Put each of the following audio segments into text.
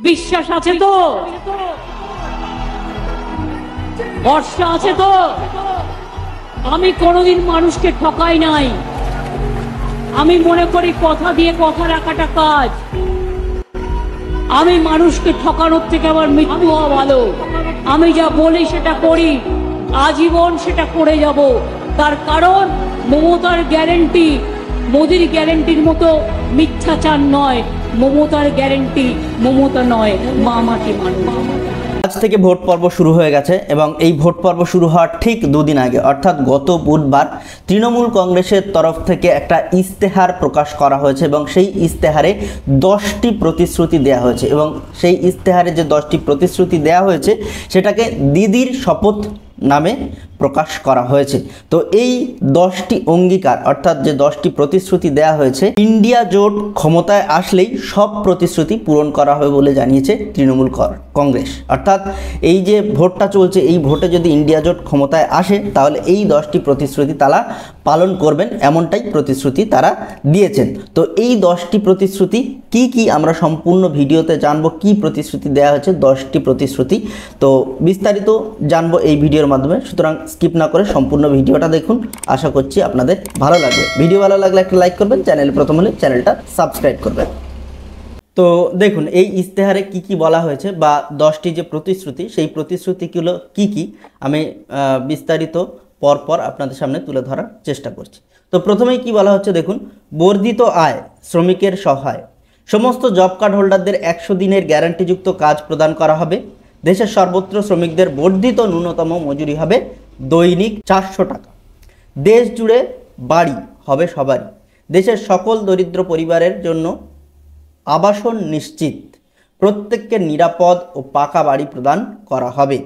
বিশ্বাস আছে তো? ভরসা আছে তো? আমি কোনোদিন মানুষকে ঠকাই নাই। আমি মনে করি কথা দিয়ে কথা রাখাটা কাজ। আমি মানুষকে ঠকানোর থেকে আমার মৃত্যু হওয়া ভালো। আমি যা বলি সেটা করি, আজীবন সেটা করে যাব। তার কারণ মমতার গ্যারেন্টি মোদির গ্যারেন্টির মতো মিথ্যাচার নয়। মমতার গ্যারেন্টি মমতা নয়, মা মাটি মানুষ। আজ থেকে ভোট পর্ব শুরু হয়ে গেছে এবং এই ভোট পর্ব শুরু হওয়ার ঠিক দুদিন আগে অর্থাৎ গত বুধবার তৃণমূল কংগ্রেসের তরফ থেকে একটা ইস্তেহার প্রকাশ করা হয়েছে এবং সেই ইস্তেহারে 10টি প্রতিশ্রুতি দেওয়া হয়েছে এবং সেই ইস্তেহারে যে 10টি প্রতিশ্রুতি দেওয়া হয়েছে সেটাকে দিদির শপথ নামে প্রকাশ করা হয়েছে। তো এই 10টি অঙ্গীকার অর্থাৎ যে 10টি প্রতিশ্রুতি দেওয়া হয়েছে, ইন্ডিয়া জোট ক্ষমতায় আসলেই সব প্রতিশ্রুতি পূরণ করা হবে বলে জানিয়েছে তৃণমূল কংগ্রেস। অর্থাৎ এই যে ভোটটা চলছে, এই ভোটে যদি ইন্ডিয়া জোট ক্ষমতায় আসে তাহলে এই 10টি প্রতিশ্রুতি তারা পালন করবেন, এমনটাই প্রতিশ্রুতি তারা দিয়েছেন। তো এই 10টি প্রতিশ্রুতি কি কি আমরা সম্পূর্ণ ভিডিওতে জানবো। কি প্রতিশ্রুতি দেওয়া হয়েছে, 10টি প্রতিশ্রুতি, তো বিস্তারিত জানবো এই ভিডিওর মাধ্যমে। সুতরাং স্কিপ না করে সম্পূর্ণ ভিডিওটা দেখুন, আশা করছি আপনাদের ভালো লাগবে। ভিডিও ভালো লাগলে একটা লাইক করবেন, চ্যানেলে প্রথম হলে চ্যানেলটা সাবস্ক্রাইব করবেন। তো দেখুন এই ইস্তেহারে কি কি বলা হয়েছে বা 10টি যে প্রতিশ্রুতি, সেই প্রতিশ্রুতিগুলো কি কি আমি বিস্তারিত পরপর আপনাদের সামনে তুলে ধরার চেষ্টা করছি। তো প্রথমেই কি বলা হচ্ছে দেখুন, বর্ধিত আয় শ্রমিকের সহায়, সমস্ত জব কার্ড হোল্ডারদের 100 দিনের গ্যারান্টিযুক্ত কাজ প্রদান করা হবে। দেশের সর্বত্র শ্রমিকদের বর্ধিত ন্যূনতম মজুরি হবে দৈনিক 400 টাকা। দেশ জুড়ে বাড়ি হবে সবারই। দেশের সকল দরিদ্র পরিবারের জন্য আবাসন নিশ্চিত। প্রত্যেককে নিরাপদ ও পাকা বাড়ি প্রদান করা হবে।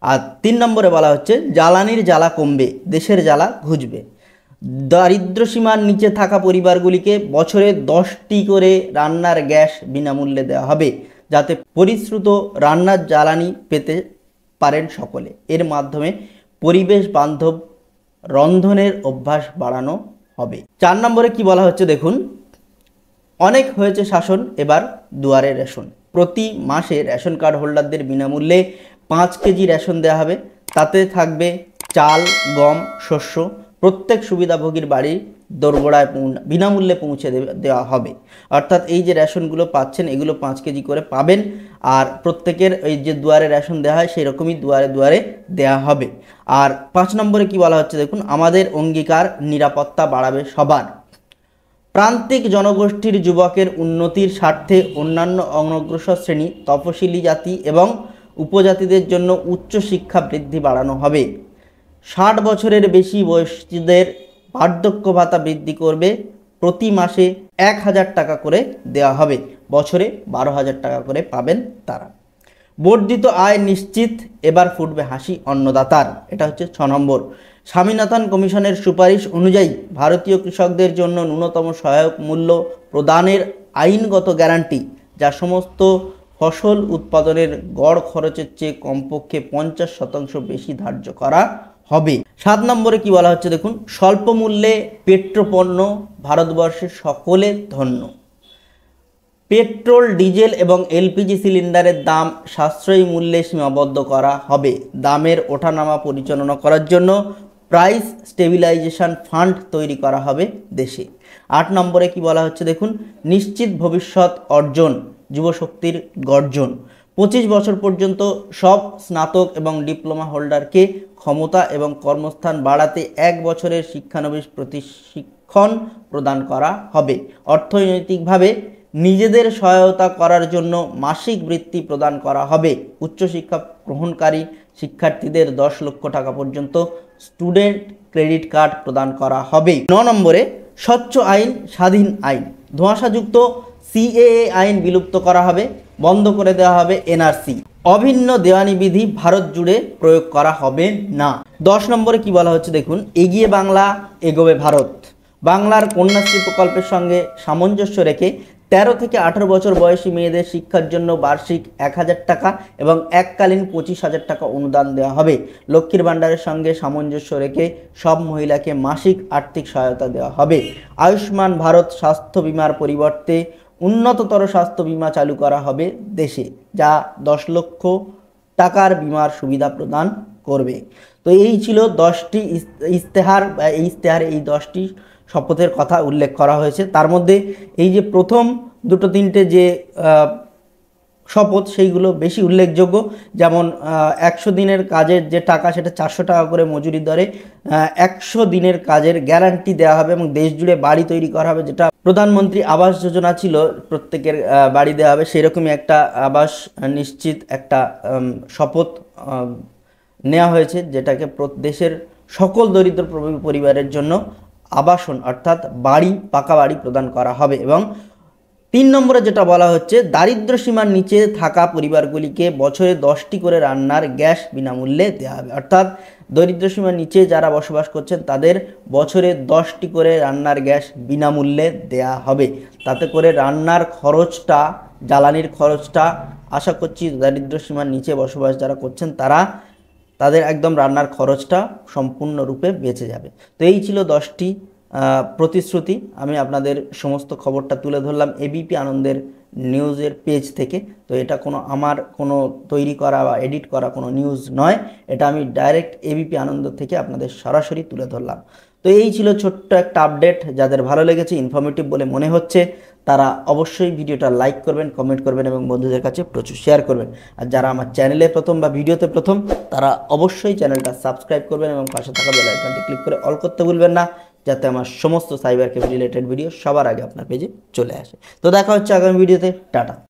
আর 3 নম্বরে বলা হচ্ছে, জ্বালানির জ্বালা কমবে, দেশের জ্বালা ঘুচবে। দারিদ্র্যসীমার নিচে থাকা পরিবারগুলিকে বছরে 10টি করে রান্নার গ্যাস বিনামূল্যে দেওয়া হবে, যাতে পরিশ্রুত রান্নার জ্বালানি পেতে পারেন সকলে। এর মাধ্যমে পরিবেশ বান্ধব রন্ধনের অভ্যাস বাড়ানো হবে। 4 নম্বরে কি বলা হচ্ছে দেখুন, অনেক হয়েছে শাসন, এবার দুয়ারে রেশন। প্রতি মাসে রেশন কার্ড হোল্ডারদের বিনামূল্যে 5 কেজি রেশন দেওয়া হবে। তাতে থাকবে চাল, গম, শস্য। প্রত্যেক সুবিধাভোগীর বাড়ির দোরগোড়ায় বিনামূল্যে পৌঁছে দেওয়া হবে। অর্থাৎ এই যে রেশনগুলো পাচ্ছেন এগুলো 5 কেজি করে পাবেন, আর প্রত্যেকের এই যে দুয়ারে রেশন দেওয়া হয় সেই রকমই দুয়ারে দুয়ারে দেওয়া হবে। আর 5 নম্বরে কি বলা হচ্ছে দেখুন, আমাদের অঙ্গীকার নিরাপত্তা বাড়াবে সবার। প্রান্তিক জনগোষ্ঠীর যুবকের উন্নতির স্বার্থে অন্যান্য অনগ্রসর শ্রেণী, তপশিলি জাতি এবং উপজাতিদের জন্য উচ্চশিক্ষা বৃদ্ধি বাড়ানো হবে। 60 বছরের বেশি বয়সীদের বার্ধক্য ভাতা বৃদ্ধি করবে। প্রতি মাসে 1000 টাকা করে দেওয়া হবে, বছরে 12,000 টাকা করে পাবেন তারা। বর্ধিত আয় নিশ্চিত, এবার ফুটবে হাসি অন্নদাতার। এটা হচ্ছে 6 নম্বর। স্বামীনাথন কমিশনের সুপারিশ অনুযায়ী ভারতীয় কৃষকদের জন্য ন্যূনতম সহায়ক মূল্য প্রদানের আইনগত গ্যারান্টি, যা সমস্ত ফসল উৎপাদনের গড় খরচের চেয়ে কমপক্ষে 50% বেশি ধার্য করা হবে। 7 নম্বরে কি বলা হচ্ছে দেখুন, স্বল্প মূল্যে পেট্রোপণ্য, ভারতবর্ষের সকলে ধন্য। পেট্রোল, ডিজেল এবং এলপিজি সিলিন্ডারের দাম সাশ্রয়ী মূল্যে সীমাবদ্ধ করা হবে। দামের ওঠানামা পরিচালনা করার জন্য প্রাইস স্টেবিলাইজেশন ফান্ড তৈরি করা হবে দেশে। 8 নম্বরে কি বলা হচ্ছে দেখুন, নিশ্চিত ভবিষ্যৎ অর্জন, যুবশক্তির গর্জন। 25 বছর পর্যন্ত সব স্নাতক এবং ডিপ্লোমা হোল্ডারকে ক্ষমতা এবং কর্মস্থান বাড়াতে 1 বছরের শিক্ষানবিশ প্রশিক্ষণ প্রদান করা হবে। অর্থনৈতিকভাবে নিজেদের সহায়তা করার জন্য মাসিক বৃত্তি প্রদান করা হবে। উচ্চশিক্ষা গ্রহণকারী শিক্ষার্থীদের 10 লক্ষ টাকা পর্যন্ত স্টুডেন্ট ক্রেডিট কার্ড প্রদান করা হবে। 9 নম্বরে স্বচ্ছ আইন, স্বাধীন আইন। ধোঁয়াশাযুক্ত সিএএ আইন বিলুপ্ত করা হবে, বন্ধ করে দেওয়া হবে এনআরসি। অভিন্ন দেওয়ানি বিধি ভারত জুড়ে প্রয়োগ করা হবে না। 10 নম্বরে কি বলা হচ্ছে দেখুন, এগিয়ে বাংলা, এগোবে ভারত। বাংলার কন্যাশ্রী প্রকল্পের সঙ্গে সামঞ্জস্য রেখে 13 থেকে 18 বছর বয়সী মেয়েদের শিক্ষার জন্য বার্ষিক 1000 টাকা এবং এককালীন 25,000 টাকা অনুদান দেওয়া হবে। লক্ষ্মীর ভাণ্ডারের সঙ্গে সামঞ্জস্য রেখে সব মহিলাকে মাসিক আর্থিক সহায়তা দেওয়া হবে। আয়ুষ্মান ভারত স্বাস্থ্য বিমার পরিবর্তে উন্নততর স্বাস্থ্য বিমা চালু করা হবে দেশে, যা 10 লক্ষ টাকার বিমার সুবিধা প্রদান করবে। তো এই ছিল 10টি ইস্তেহার, এই ইস্তেহারে এই 10টি শপথের কথা উল্লেখ করা হয়েছে। তার মধ্যে এই যে প্রথম দুটো তিনটে যে শপথ সেইগুলো বেশি উল্লেখযোগ্য। যেমন 100 দিনের কাজের যে টাকা সেটা 400 টাকা করে মজুরি দরে 100 দিনের কাজের গ্যারান্টি দেওয়া হবে এবং দেশ জুড়ে বাড়ি তৈরি করা হবে, যেটা প্রধানমন্ত্রী আবাস যোজনা ছিল প্রত্যেকের বাড়ি দেওয়া হবে, সেরকমই একটা আবাস নিশ্চিত একটা শপথ নেওয়া হয়েছে, যেটাকে দেশের সকল দরিদ্র পরিবারের জন্য আবাসন অর্থাৎ বাড়ি, পাকা বাড়ি প্রদান করা হবে। এবং 3 নম্বরে যেটা বলা হচ্ছে, দারিদ্র্য সীমার নিচে থাকা পরিবারগুলিকে বছরে 10টি করে রান্নার গ্যাস বিনামূল্যে দেওয়া হবে। অর্থাৎ দরিদ্র সীমার নিচে যারা বসবাস করছেন তাদের বছরে 10টি করে রান্নার গ্যাস বিনামূল্যে দেওয়া হবে। তাতে করে রান্নার খরচটা, জ্বালানির খরচটা আশা করছি দারিদ্র্য সীমার নিচে বসবাস যারা করছেন তাদের একদম রান্নার খরচটা সম্পূর্ণরূপে বেঁচে যাবে। তো এই ছিল 10টি প্রতিশ্রুতি। আমি আপনাদের সমস্ত খবরটা তুলে ধরলাম এবিপি আনন্দের নিউজের পেজ থেকে। তো এটা আমার কোনো তৈরি করা বা এডিট করা কোনো নিউজ নয়, এটা আমি ডাইরেক্ট এবিপি আনন্দ থেকে আপনাদের সরাসরি তুলে ধরলাম। তো এই ছিল ছোট্ট একটা আপডেট। যাদের ভালো লেগেছে, ইনফরমেটিভ বলে মনে হচ্ছে, তারা অবশ্যই ভিডিওটা লাইক করবেন, কমেন্ট করবেন এবং বন্ধুদের কাছে প্রচুর শেয়ার করবেন। আর যারা আমার চ্যানেলে প্রথম বা ভিডিওতে প্রথম, তারা অবশ্যই চ্যানেলটা সাবস্ক্রাইব করবেন এবং পাশে থাকা বেল আইকনটি ক্লিক করে অল করতে ভুলবেন না, যাতে আমার সমস্ত সাইবার ক্রাইম রিলেটেড ভিডিও সবার আগে আপনার পেজে চলে আসে। তো দেখা হচ্ছে আগামী ভিডিওতে। টাটা।